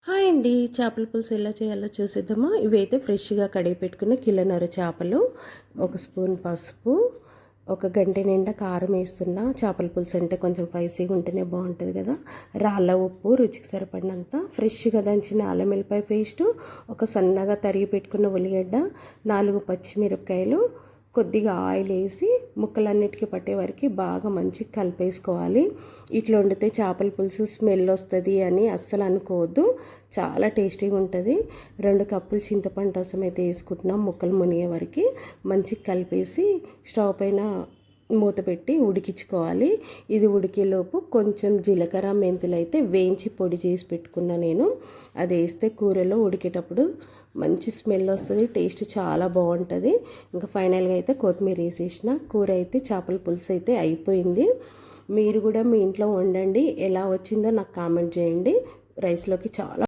Hi అండి. చేపల పులుసు ఎలా చేయాలో చూసేద్దామా. ఇవైతే ఫ్రెష్గా కడిగి పెట్టుకున్న కిలోన్నర చేపలు, ఒక స్పూన్ పసుపు, ఒక గంట నిండా కారం వేస్తున్నా. చేపల పులుసు అంటే కొంచెం స్పైసీగా ఉంటేనే బాగుంటుంది కదా. రాళ్ళ ఉప్పు, రుచికి సరిపడినంత, ఫ్రెష్గా దంచిన అల్లం వెల్లిపాయ పేస్టు, ఒక సన్నగా తరిగి పెట్టుకున్న ఉల్లిగడ్డ, 4 పచ్చిమిరపకాయలు, కొద్దిగా ఆయిల్ వేసి ముక్కలన్నిటికీ పట్టే వరకు బాగా మంచిగా కలిపేసుకోవాలి. ఇట్లా వండితే చేపల పులుసు స్మెల్ వస్తుంది అని అస్సలు అనుకోవద్దు, చాలా టేస్టీగా ఉంటుంది. 2 కప్పులు చింతపండు రసం అయితే వేసుకుంటున్నాం. ముక్కలు మునిగే వరకు మంచిగా కలిపేసి స్టవ్ పైన మూత పెట్టి ఉడికించుకోవాలి. ఇది ఉడికేలోపు కొంచెం జీలకర్ర మెంతులు అయితే వేయించి పొడి చేసి పెట్టుకున్నా నేను. అది వేస్తే కూరలో ఉడికేటప్పుడు మంచి స్మెల్ వస్తుంది, టేస్ట్ చాలా బాగుంటుంది. ఇంకా ఫైనల్గా అయితే కొత్తిమీర వేసేసిన. కూర అయితే చేపల పులుసు అయితే అయిపోయింది. మీరు కూడా మీ ఇంట్లో వండండి, ఎలా వచ్చిందో నాకు కామెంట్ చేయండి. రైస్లోకి చాలా